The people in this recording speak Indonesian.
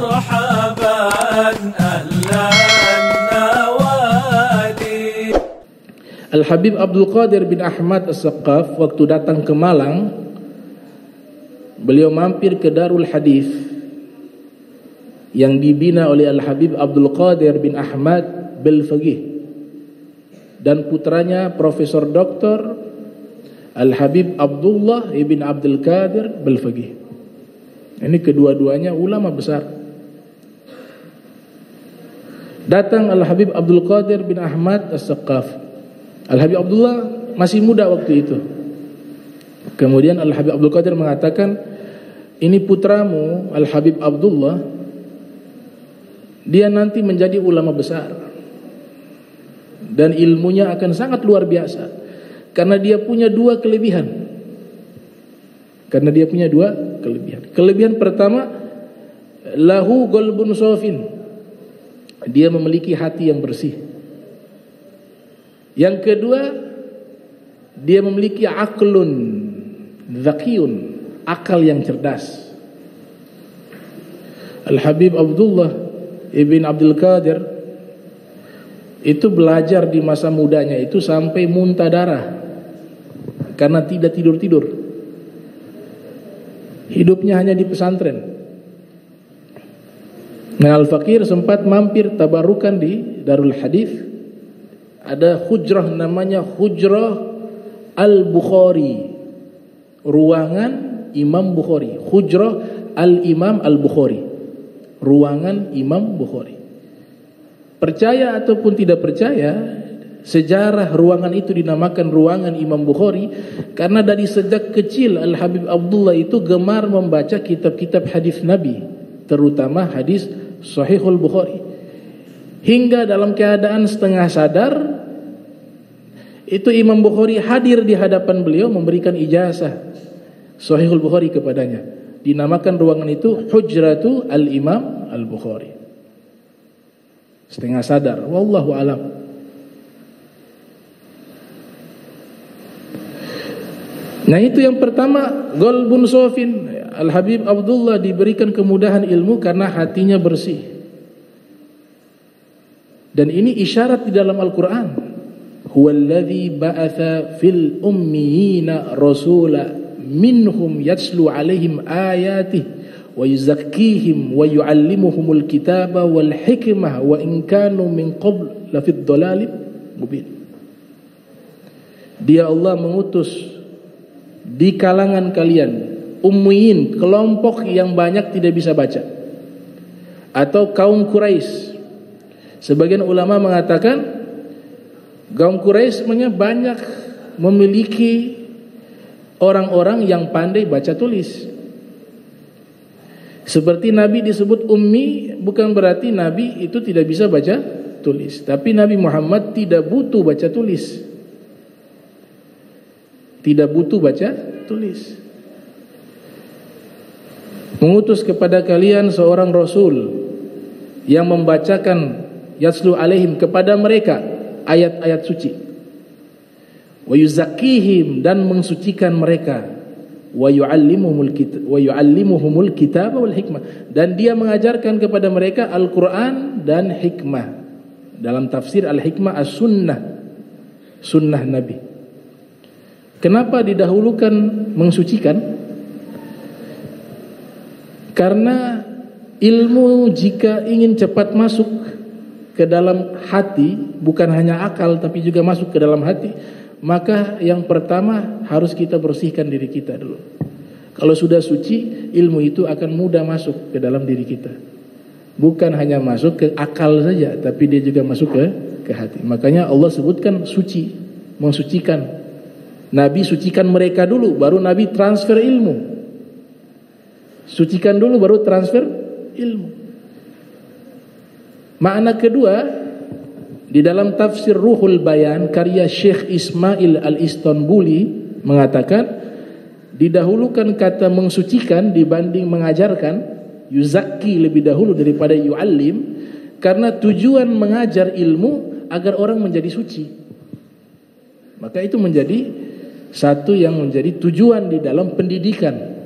مرحبا أهلا النوادي. Al-Habib Abdul Qadir bin Ahmad As-Saqqaf waktu datang ke Malang, beliau mampir ke Darul Hadis yang dibina oleh Al-Habib Abdul Qadir bin Ahmad Belfaqih dan putranya Profesor Dr. Al-Habib Abdullah ibn Abdul Qadir Belfaqih. Ini kedua-duanya ulama besar. Datang Al-Habib Abdul Qadir bin Ahmad As-Saqqaf. Al-Habib Abdullah masih muda waktu itu. Kemudian Al-Habib Abdul Qadir mengatakan, ini putramu Al-Habib Abdullah, dia nanti menjadi ulama besar dan ilmunya akan sangat luar biasa karena dia punya dua kelebihan. Kelebihan pertama, lahu qalbun safin, dia memiliki hati yang bersih. Yang kedua, dia memiliki aklun dzakiyun, akal yang cerdas. Al-Habib Abdullah ibn Abdul Qadir itu belajar di masa mudanya itu sampai muntah darah karena tidak tidur-tidur. Hidupnya hanya di pesantren. Nah, Al-Faqir sempat mampir tabarukan di Darul Hadis. Ada hujrah namanya Hujrah Al-Bukhari, ruangan Imam Bukhari. Hujrah Al-Imam Al-Bukhari, ruangan Imam Bukhari. Percaya ataupun tidak percaya, sejarah ruangan itu dinamakan ruangan Imam Bukhari karena dari sejak kecil Al-Habib Abdullah itu gemar membaca kitab-kitab hadis Nabi, terutama hadis Sahihul Bukhari. Hingga dalam keadaan setengah sadar, itu Imam Bukhari hadir di hadapan beliau memberikan ijazah Sahihul Bukhari kepadanya. Dinamakan ruangan itu Hujratu Al-Imam Al-Bukhari. Setengah sadar, wallahu alam. Nah, itu yang pertama, qalbun safin. Al-Habib Abdullah diberikan kemudahan ilmu karena hatinya bersih. Dan ini isyarat di dalam Al-Quran. Huwallazi ba'atha fil ummiyina rasula minhum yatslu alaihim ayatih wa yuzakkihim wa yuallimuhumul kitaba wal hikmah wa in kanu min qabl lafid dhalalin mubin. Dia Allah mengutus di kalangan kalian ummiyin, kelompok yang banyak tidak bisa baca, atau kaum Quraisy. Sebagian ulama mengatakan kaum Quraisy banyak memiliki orang-orang yang pandai baca tulis. Seperti Nabi disebut ummi, bukan berarti Nabi itu tidak bisa baca tulis. Tapi Nabi Muhammad tidak butuh baca tulis. Tidak butuh baca tulis. Mengutus kepada kalian seorang Rasul yang membacakan yatslu alaihim, kepada mereka ayat-ayat suci, wa yuzakkihim, dan mensucikan mereka, wa yuallimuhumul kitab wal hikmah, dan dia mengajarkan kepada mereka Al-Quran dan hikmah. Dalam tafsir Al-Hikmah as-sunnah, sunnah Nabi. Kenapa didahulukan mensucikan? Karena ilmu jika ingin cepat masuk ke dalam hati, bukan hanya akal tapi juga masuk ke dalam hati, maka yang pertama harus kita bersihkan diri kita dulu. Kalau sudah suci, ilmu itu akan mudah masuk ke dalam diri kita. Bukan hanya masuk ke akal saja, tapi dia juga masuk ke hati. Makanya Allah sebutkan suci, mensucikan. Nabi sucikan mereka dulu, baru Nabi transfer ilmu. Sucikan dulu, baru transfer ilmu. Makna kedua, di dalam tafsir Ruhul Bayan karya Syekh Ismail Al-Istanbuli mengatakan, didahulukan kata mensucikan dibanding mengajarkan, yuzakki lebih dahulu daripada yu'allim, karena tujuan mengajar ilmu agar orang menjadi suci. Maka itu menjadi satu yang menjadi tujuan di dalam pendidikan.